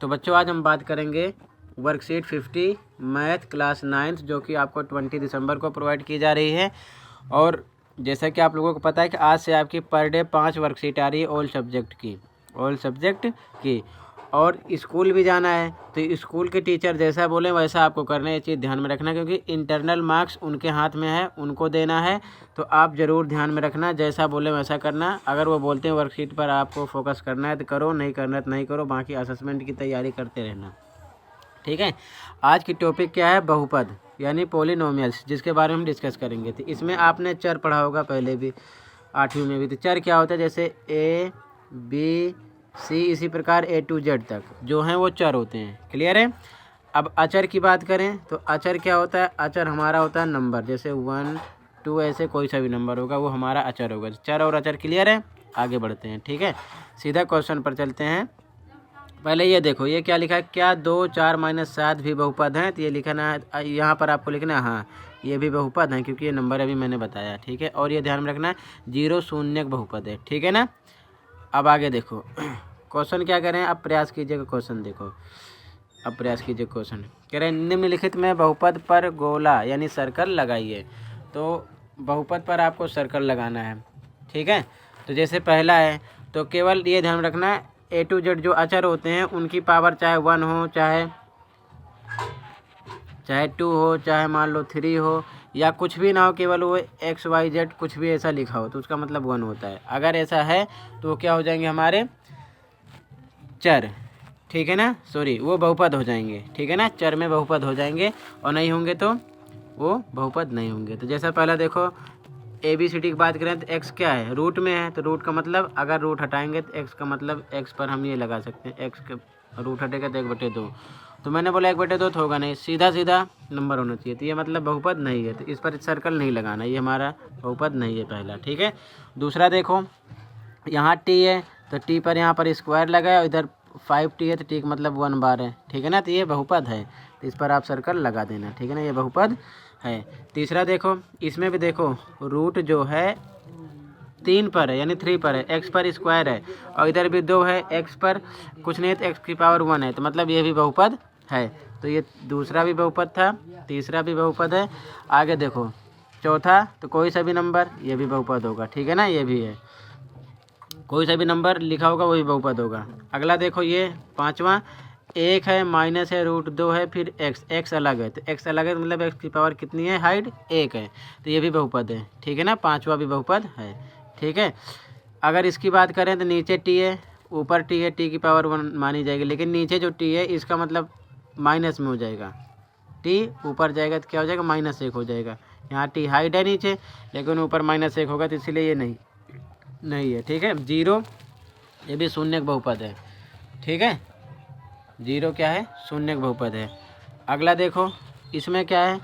तो बच्चों आज हम बात करेंगे वर्कशीट 50 मैथ क्लास 9th जो कि आपको 20 दिसंबर को प्रोवाइड की जा रही है। और जैसा कि आप लोगों को पता है कि आज से आपकी पर डे 5 वर्कशीट आ रही है ऑल सब्जेक्ट की। और स्कूल भी जाना है तो स्कूल के टीचर जैसा बोले वैसा आपको करना है। ये चीज़ ध्यान में रखना क्योंकि इंटरनल मार्क्स उनके हाथ में है, उनको देना है। तो आप ज़रूर ध्यान में रखना, जैसा बोले वैसा करना। अगर वो बोलते हैं वर्कशीट पर आपको फोकस करना है तो करो, नहीं करना है तो नहीं करो, बाकी असेसमेंट की तैयारी करते रहना। ठीक है। आज की टॉपिक क्या है? बहुपद यानी पॉलिनोमियल्स, जिसके बारे में हम डिस्कस करेंगे। तो इसमें आपने चर पढ़ा होगा पहले भी, 8वीं में भी। तो चर क्या होता है? जैसे A B C, इसी प्रकार A to Z तक जो हैं वो चर होते हैं। क्लियर है? अब अचर की बात करें तो अचर क्या होता है? अचर हमारा होता है नंबर, जैसे 1 2 ऐसे कोई सा भी नंबर होगा वो हमारा अचर होगा। चर और अचर क्लियर है? आगे बढ़ते हैं। ठीक है, सीधा क्वेश्चन पर चलते हैं। पहले ये देखो, ये क्या लिखा है? क्या 2 4 - 7 भी बहुपद हैं? तो ये लिखना है, यहाँ पर आपको लिखना है हाँ ये भी बहुपद हैं, क्योंकि ये नंबर अभी मैंने बताया। ठीक है, और ये ध्यान में रखना है 0 शून्य बहुपद है। ठीक है ना। अब आगे देखो क्वेश्चन क्या करें, अब प्रयास कीजिएगा। क्वेश्चन देखो, अब प्रयास कीजिए। क्वेश्चन कह रहे हैं निम्नलिखित में बहुपद पर गोला यानी सर्कल लगाइए। तो बहुपद पर आपको सर्कल लगाना है। ठीक है, तो जैसे पहला है तो केवल ये ध्यान रखना है A to Z जो अचर होते हैं उनकी पावर चाहे 1 हो, चाहे 2 हो, चाहे मान लो 3 हो, या कुछ भी ना हो, केवल वो XYZ कुछ भी ऐसा लिखा हो तो उसका मतलब 1 होता है। अगर ऐसा है तो वो क्या हो जाएंगे? हमारे चर। ठीक है ना, सॉरी वो बहुपद हो जाएंगे। ठीक है ना, चर में बहुपद हो जाएंगे, और नहीं होंगे तो वो बहुपद नहीं होंगे। तो जैसा पहला देखो ABCD की बात करें तो x क्या है? रूट में है, तो रूट का मतलब अगर रूट हटाएंगे तो x का मतलब x पर हम ये लगा सकते हैं, x का रूट हटेगा तो 1/2। तो मैंने बोला 1/2 तो होगा नहीं, सीधा सीधा नंबर होना चाहिए। तो ये मतलब बहुपद नहीं है, तो इस पर सर्कल नहीं लगाना, ये हमारा बहुपद नहीं है पहला। ठीक है, दूसरा देखो यहाँ t है तो t पर यहाँ पर स्क्वायर लगाए, और इधर 5t है तो t का मतलब 1 बार है। ठीक है ना, तो ये बहुपद है, तो इस पर आप सर्कल लगा देना। ठीक है ना, ये बहुपद है। तीसरा देखो, इसमें भी देखो रूट जो है 3 पर है यानी 3 पर है, x पर स्क्वायर है, और इधर भी 2 है, x पर कुछ नहीं है तो x की पावर 1 है, तो मतलब ये भी बहुपद है। तो ये दूसरा भी बहुपद था, तीसरा भी बहुपद है। आगे देखो चौथा, तो कोई सा भी नंबर ये भी बहुपद होगा। ठीक है ना, ये भी है, कोई सा भी नंबर लिखा होगा वही बहुपद होगा। अगला देखो ये पांचवा, 1 है, माइनस है, √2 है, फिर x अलग है, तो x अलग है तो मतलब x की पावर कितनी है? हाइट 1 है, तो ये भी बहुपद है। ठीक है ना, पांचवा भी बहुपद है। ठीक है, अगर इसकी बात करें तो नीचे t है, ऊपर t है, t की पावर 1 मानी जाएगी, लेकिन नीचे जो t है इसका मतलब माइनस में हो जाएगा। t ऊपर जाएगा तो क्या हो जाएगा? -1 हो जाएगा। यहाँ t हाइट है नीचे, लेकिन ऊपर -1 होगा, तो इसलिए ये नहीं है। ठीक है, 0 ये भी शून्य बहुपद है। ठीक है, 0 क्या है? शून्य बहुपद है। अगला देखो, इसमें क्या है?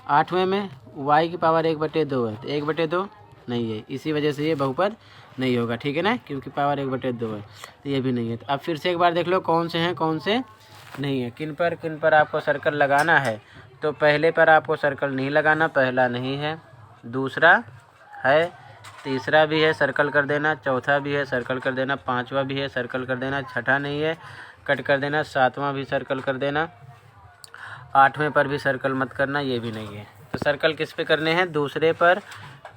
8वें में y की पावर 1/2 है, तो 1/2 नहीं है, इसी वजह से ये बहुपद नहीं होगा। ठीक है ना, क्योंकि पावर 1/2 है, तो ये भी नहीं है। तो अब फिर से एक बार देख लो कौन से हैं कौन से नहीं है, किन पर आपको सर्कल लगाना है। तो पहले पर आपको सर्कल नहीं लगाना, पहला नहीं है, दूसरा है, तीसरा भी है सर्कल कर देना, चौथा भी है सर्कल कर देना, पांचवा भी है सर्कल कर देना, छठा नहीं है कट कर देना, सातवां भी सर्कल कर देना, 8वें पर भी सर्कल मत करना, ये भी नहीं है। तो सर्कल किस पे करने हैं? दूसरे पर,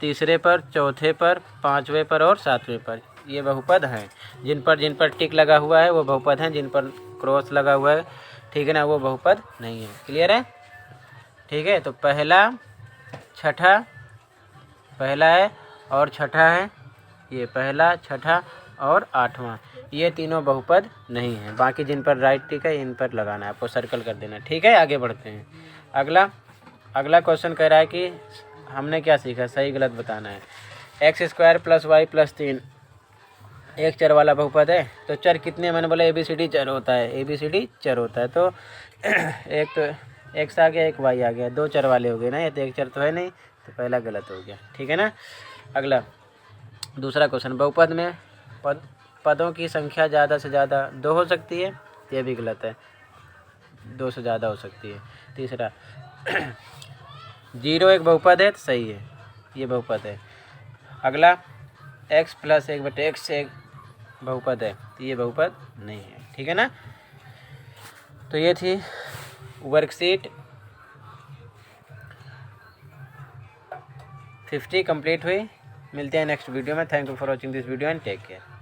तीसरे पर, चौथे पर, पांचवें पर और सातवें पर। ये बहुपद हैं। जिन पर टिक लगा हुआ है वो बहुपद हैं, जिन पर क्रॉस लगा हुआ है, ठीक है ना, वो बहुपद नहीं है। क्लियर है? ठीक है, तो पहला छठा, पहला है और छठा है, ये पहला छठा और 8वां, ये तीनों बहुपद नहीं है। बाकी जिन पर राइट टिक है इन पर लगाना है, आपको सर्कल कर देना। ठीक है, आगे बढ़ते हैं। अगला क्वेश्चन कह रहा है कि हमने क्या सीखा, सही गलत बताना है। x² + y + 3 एक चर वाला बहुपद है। तो चर कितने? मैंने बोला ABCD चर होता है, ABCD चर होता है। तो एक तो x आ गया, एक y आ गया, 2 चर वाले हो गए ना, ये तो एक चर तो है नहीं, तो पहला गलत हो गया। ठीक है ना। अगला दूसरा क्वेश्चन, बहुपद में पदों की संख्या ज़्यादा से ज़्यादा 2 हो सकती है, ये भी गलत है, 2 से ज़्यादा हो सकती है। तीसरा 0 एक बहुपद है, तो सही है, ये बहुपद है। अगला x + 1/x एक बहुपद है, तो ये बहुपद नहीं है। ठीक है ना। तो ये थी वर्कशीट 50 कंप्लीट हुई। मिलते हैं नेक्स्ट वीडियो में। Thank you for watching this video and take care.